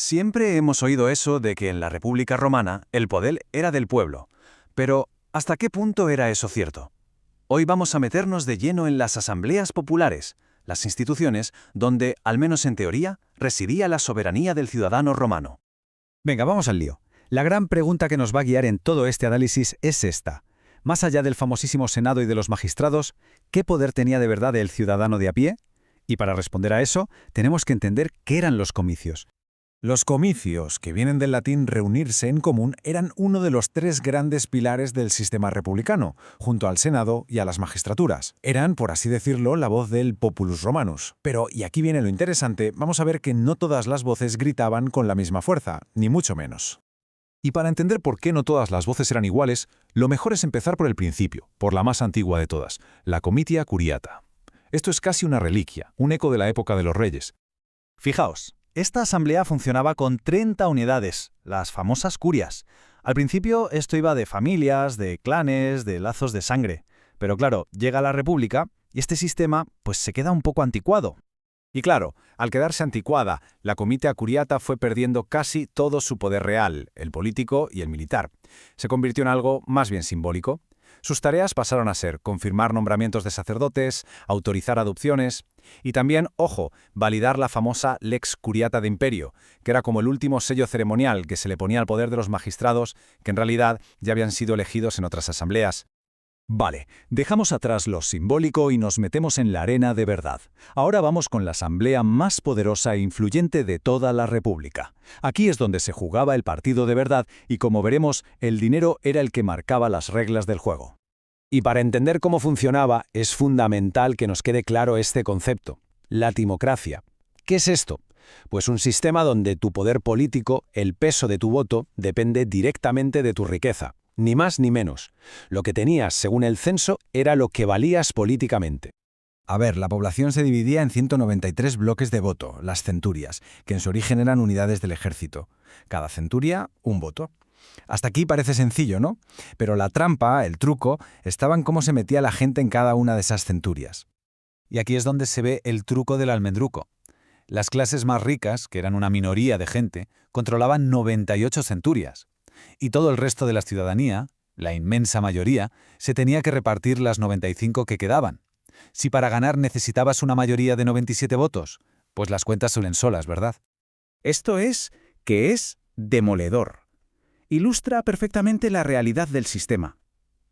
Siempre hemos oído eso de que en la República Romana el poder era del pueblo. Pero, ¿hasta qué punto era eso cierto? Hoy vamos a meternos de lleno en las asambleas populares, las instituciones donde, al menos en teoría, residía la soberanía del ciudadano romano. Venga, vamos al lío. La gran pregunta que nos va a guiar en todo este análisis es esta. Más allá del famosísimo Senado y de los magistrados, ¿qué poder tenía de verdad el ciudadano de a pie? Y para responder a eso, tenemos que entender qué eran los comicios. Los comicios, que vienen del latín reunirse en común, eran uno de los tres grandes pilares del sistema republicano, junto al Senado y a las magistraturas. Eran, por así decirlo, la voz del populus romanus. Pero, y aquí viene lo interesante, vamos a ver que no todas las voces gritaban con la misma fuerza, ni mucho menos. Y para entender por qué no todas las voces eran iguales, lo mejor es empezar por el principio, por la más antigua de todas, la comitia curiata. Esto es casi una reliquia, un eco de la época de los reyes. Fijaos, esta asamblea funcionaba con 30 unidades, las famosas curias. Al principio esto iba de familias, de clanes, de lazos de sangre. Pero claro, llega la República y este sistema pues se queda un poco anticuado. Y claro, al quedarse anticuada, la comitia curiata fue perdiendo casi todo su poder real, el político y el militar. Se convirtió en algo más bien simbólico. Sus tareas pasaron a ser confirmar nombramientos de sacerdotes, autorizar adopciones y también, ojo, validar la famosa Lex Curiata de Imperio, que era como el último sello ceremonial que se le ponía al poder de los magistrados, que en realidad ya habían sido elegidos en otras asambleas. Vale, dejamos atrás lo simbólico y nos metemos en la arena de verdad. Ahora vamos con la asamblea más poderosa e influyente de toda la República. Aquí es donde se jugaba el partido de verdad y, como veremos, el dinero era el que marcaba las reglas del juego. Y para entender cómo funcionaba, es fundamental que nos quede claro este concepto, la timocracia. ¿Qué es esto? Pues un sistema donde tu poder político, el peso de tu voto, depende directamente de tu riqueza. Ni más ni menos. Lo que tenías, según el censo, era lo que valías políticamente. A ver, la población se dividía en 193 bloques de voto, las centurias, que en su origen eran unidades del ejército. Cada centuria, un voto. Hasta aquí parece sencillo, ¿no? Pero la trampa, el truco, estaba en cómo se metía la gente en cada una de esas centurias. Y aquí es donde se ve el truco del almendruco. Las clases más ricas, que eran una minoría de gente, controlaban 98 centurias. Y todo el resto de la ciudadanía, la inmensa mayoría, se tenía que repartir las 95 que quedaban. Si para ganar necesitabas una mayoría de 97 votos, pues las cuentas suelen solas, ¿verdad? Esto es demoledor. Ilustra perfectamente la realidad del sistema.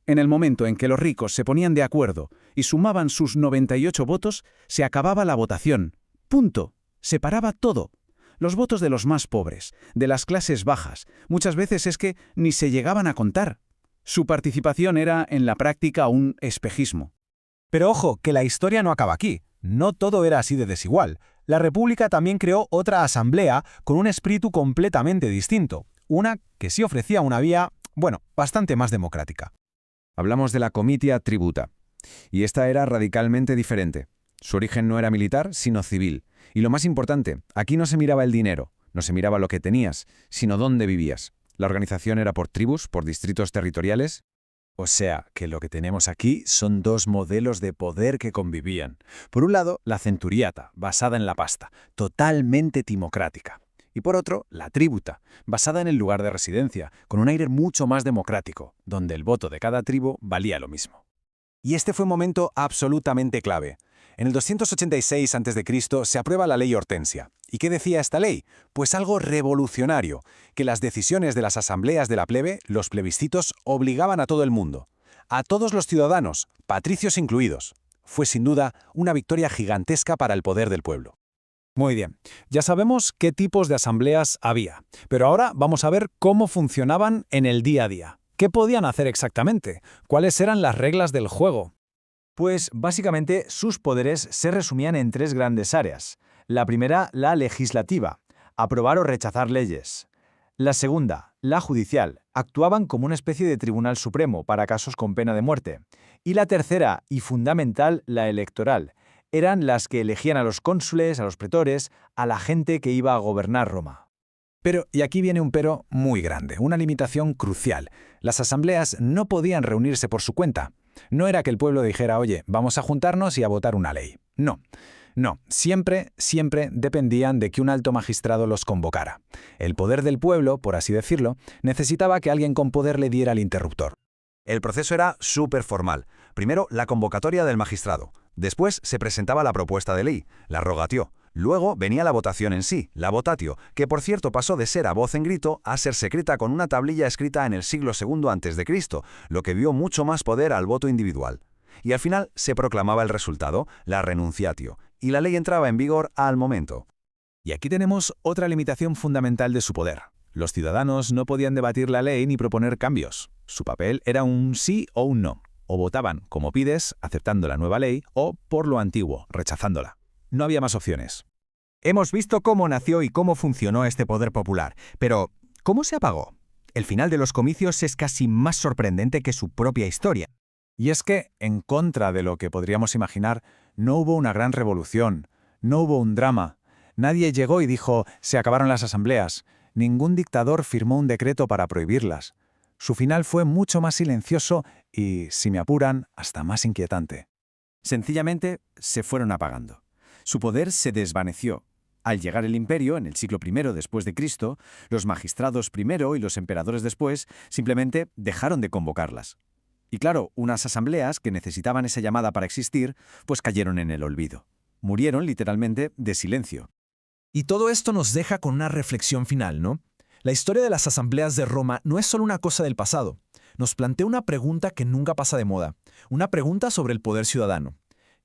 En el momento en que los ricos se ponían de acuerdo y sumaban sus 98 votos, se acababa la votación. Punto. Se paraba todo. Los votos de los más pobres, de las clases bajas, muchas veces es que ni se llegaban a contar. Su participación era, en la práctica, un espejismo. Pero ojo, que la historia no acaba aquí. No todo era así de desigual. La República también creó otra asamblea con un espíritu completamente distinto. Una que sí ofrecía una vía, bastante más democrática. Hablamos de la comitia tributa. Y esta era radicalmente diferente. Su origen no era militar, sino civil. Y lo más importante, aquí no se miraba el dinero, no se miraba lo que tenías, sino dónde vivías. La organización era por tribus, por distritos territoriales. O sea, que lo que tenemos aquí son dos modelos de poder que convivían. Por un lado, la centuriata, basada en la pasta, totalmente timocrática. Y por otro, la tributa, basada en el lugar de residencia, con un aire mucho más democrático, donde el voto de cada tribu valía lo mismo. Y este fue un momento absolutamente clave. En el 286 a.C. se aprueba la ley Hortensia. ¿Y qué decía esta ley? Pues algo revolucionario, que las decisiones de las asambleas de la plebe, los plebiscitos, obligaban a todo el mundo. A todos los ciudadanos, patricios incluidos. Fue sin duda una victoria gigantesca para el poder del pueblo. Muy bien, ya sabemos qué tipos de asambleas había, pero ahora vamos a ver cómo funcionaban en el día a día. ¿Qué podían hacer exactamente? ¿Cuáles eran las reglas del juego? Pues básicamente sus poderes se resumían en tres grandes áreas. La primera, la legislativa, aprobar o rechazar leyes. La segunda, la judicial, actuaban como una especie de tribunal supremo para casos con pena de muerte. Y la tercera, y fundamental, la electoral, eran las que elegían a los cónsules, a los pretores, a la gente que iba a gobernar Roma. Pero, y aquí viene un pero muy grande, una limitación crucial. Las asambleas no podían reunirse por su cuenta. No era que el pueblo dijera, oye, vamos a juntarnos y a votar una ley. No. No, siempre dependían de que un alto magistrado los convocara. El poder del pueblo, por así decirlo, necesitaba que alguien con poder le diera el interruptor. El proceso era súper formal. Primero, la convocatoria del magistrado. Después se presentaba la propuesta de ley, la rogatio. Luego venía la votación en sí, la votatio, que por cierto pasó de ser a voz en grito a ser secreta con una tablilla escrita en el siglo II a.C., lo que dio mucho más poder al voto individual. Y al final se proclamaba el resultado, la renunciatio, y la ley entraba en vigor al momento. Y aquí tenemos otra limitación fundamental de su poder. Los ciudadanos no podían debatir la ley ni proponer cambios. Su papel era un sí o un no. O votaban, como pides, aceptando la nueva ley, o por lo antiguo, rechazándola. No había más opciones. Hemos visto cómo nació y cómo funcionó este poder popular, pero ¿cómo se apagó? El final de los comicios es casi más sorprendente que su propia historia. Y es que, en contra de lo que podríamos imaginar, no hubo una gran revolución, no hubo un drama. Nadie llegó y dijo, se acabaron las asambleas. Ningún dictador firmó un decreto para prohibirlas. Su final fue mucho más silencioso y, si me apuran, hasta más inquietante. Sencillamente, se fueron apagando. Su poder se desvaneció. Al llegar el imperio, en el siglo I después de Cristo, los magistrados primero y los emperadores después simplemente dejaron de convocarlas. Y claro, unas asambleas que necesitaban esa llamada para existir, pues cayeron en el olvido. Murieron literalmente de silencio. Y todo esto nos deja con una reflexión final, ¿no? La historia de las asambleas de Roma no es solo una cosa del pasado. Nos plantea una pregunta que nunca pasa de moda. Una pregunta sobre el poder ciudadano.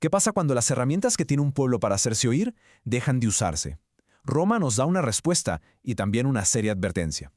¿Qué pasa cuando las herramientas que tiene un pueblo para hacerse oír dejan de usarse? Roma nos da una respuesta y también una seria advertencia.